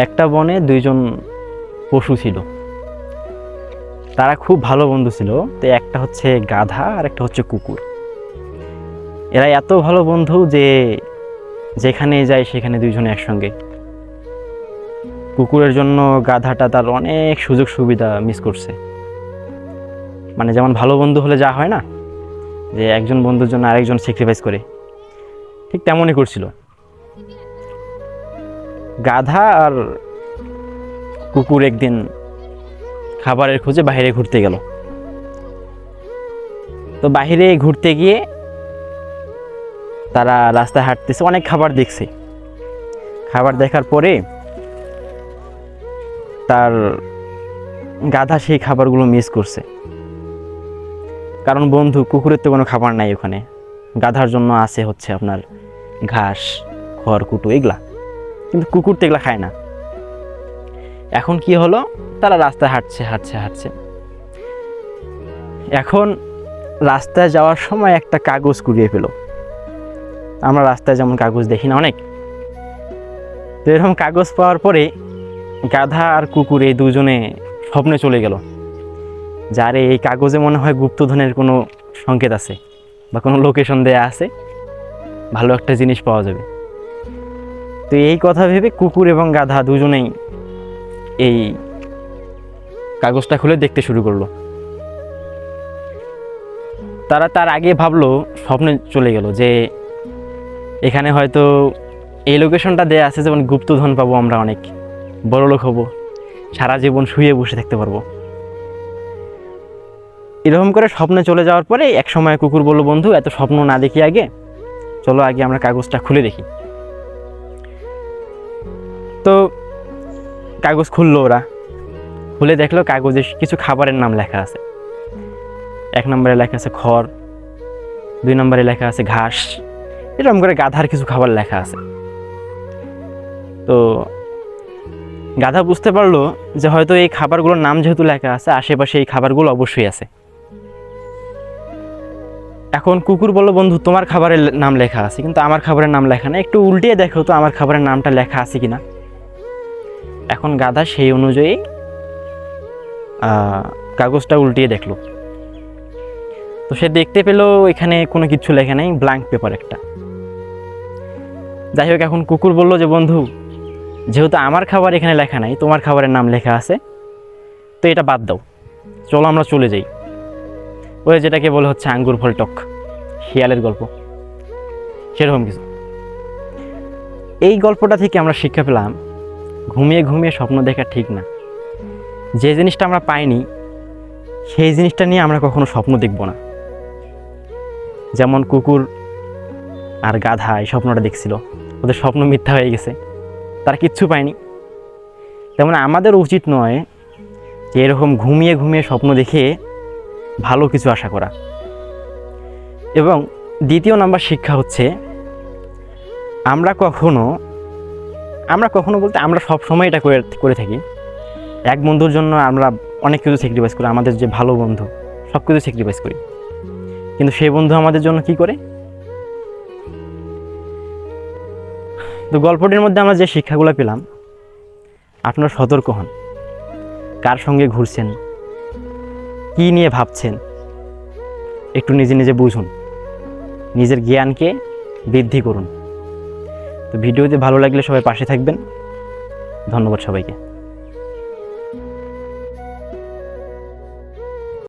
একটা বনে দুইজন পশু ছিল, তারা খুব ভালো বন্ধু ছিল। তো একটা হচ্ছে গাধা আর একটা হচ্ছে কুকুর। এরা এত ভালো বন্ধু যে যেখানে যায় সেখানে দুইজনে একসঙ্গে। কুকুরের জন্য গাধাটা তার অনেক সুযোগ সুবিধা মিস করছে। মানে যেমন ভালো বন্ধু হলে যা হয় না, যে একজন বন্ধুর জন্য আরেকজন স্যাক্রিফাইস করে, ঠিক তেমনই করছিল। গাধা আর কুকুর একদিন খাবারের খোঁজে বাইরে ঘুরতে গেল। তো বাইরে ঘুরতে গিয়ে তারা রাস্তায় হাঁটতেছে, অনেক খাবার দেখছে। খাবার দেখার পরে তার গাধা সেই খাবারগুলো মিস করছে, কারণ বন্ধু কুকুরের তো কোনো খাবার নাই ওখানে। গাধার জন্য আছে হচ্ছে আপনার ঘাস, খড়, কুটো এগুলা, কিন্তু কুকুর তো এগুলা খায় না। এখন কি হলো, তারা রাস্তায় হাঁটছে হাঁটছে হাঁটছে। এখন রাস্তায় যাওয়ার সময় একটা কাগজ কুড়িয়ে পেল। আমরা রাস্তায় যেমন কাগজ দেখি না অনেক, তো এরকম কাগজ পাওয়ার পরে গাধা আর কুকুর এই দুজনে স্বপ্নে চলে গেল, যারে এই কাগজে মনে হয় গুপ্তধনের কোনো সংকেত আছে বা কোনো লোকেশন দেয়া আছে, ভালো একটা জিনিস পাওয়া যাবে। তো এই কথা ভেবে কুকুর এবং গাধা দুজনেই এই কাগজটা খুলে দেখতে শুরু করলো। তারা তার আগে ভাবলো, স্বপ্নে চলে গেল যে এখানে হয়তো এই লোকেশনটা দেয়া আছে, যেমন গুপ্তধন পাবো, আমরা অনেক বড়লোক হব, সারা জীবন শুয়ে বসে থাকতে পারবো। এরকম করে স্বপ্নে চলে যাওয়ার পরে এক সময় কুকুর বলল, বন্ধু এত স্বপ্ন না দেখি, আগে চলো আগে আমরা কাগজটা খুলে দেখি। তো কাগজ খুললো ওরা, খুলে দেখলো কাগজে কিছু খাবারের নাম লেখা আছে। 1 নম্বরে লেখা আছে খড়, 2 নম্বরে লেখা আছে ঘাস, এরকম করে গাধার কিছু খাবার লেখা আছে। তো গাধা বুঝতে পারলো যে হয়তো এই খাবারগুলোর নাম যেহেতু লেখা আছে, আশেপাশে এই খাবারগুলো অবশ্যই আছে। এখন কুকুর বলল, বন্ধু তোমার খাবারের নাম লেখা আছে কিন্তু আমার খাবারের নাম লেখা না, একটু উল্টিয়ে দেখো তো আমার খাবারের নামটা লেখা আছে কিনা। এখন গাধা সেই অনুযায়ী কাগজটা উল্টিয়ে দেখলো। তো সে দেখতে পেল এখানে কোনো কিছু লেখা নেই, ব্ল্যাঙ্ক পেপার একটা। যাই হোক, এখন কুকুর বলল যে বন্ধু যেহেতু আমার খাবার এখানে লেখা নাই, তোমার খাবারের নাম লেখা আছে, তো এটা বাদ দাও, চলো আমরা চলে যাই। ওই যেটাকে বলে হচ্ছে আঙ্গুর ফল টক, শিয়ালের গল্প, সেরকম কিছু। এই গল্পটা থেকে আমরা শিক্ষা পেলাম, ঘুমিয়ে ঘুমিয়ে স্বপ্ন দেখা ঠিক না। যে জিনিসটা আমরা পাইনি সেই জিনিসটা নিয়ে আমরা কখনো স্বপ্ন দেখব না। যেমন কুকুর আর গাধা এই স্বপ্নটা দেখছিল, ওদের স্বপ্ন মিথ্যা হয়ে গেছে, তারা কিচ্ছু পায়নি। তেমন আমাদের উচিত নয় যে এরকম ঘুমিয়ে ঘুমিয়ে স্বপ্ন দেখে ভালো কিছু আশা করা। এবং দ্বিতীয় নাম্বার শিক্ষা হচ্ছে, আমরা কখনো বলতে আমরা সব সময় এটা করে থাকি, এক বন্ধুর জন্য আমরা অনেক কিছু স্যাক্রিফাইস করি, আমাদের যে ভালো বন্ধু সব কিছু স্যাক্রিফাইস করি, কিন্তু সেই বন্ধু আমাদের জন্য কি করে। তো গল্পটির মধ্যে আমরা যে শিক্ষাগুলো পেলাম, আপনারা সতর্ক হন, কার সঙ্গে ঘুরছেন, কি নিয়ে ভাবছেন, একটু নিজে নিজে বুঝুন, নিজের জ্ঞানকে বৃদ্ধি করুন। তো ভিডিওতে ভালো লাগলে সবাই পাশে থাকবেন। ধন্যবাদ সবাইকে।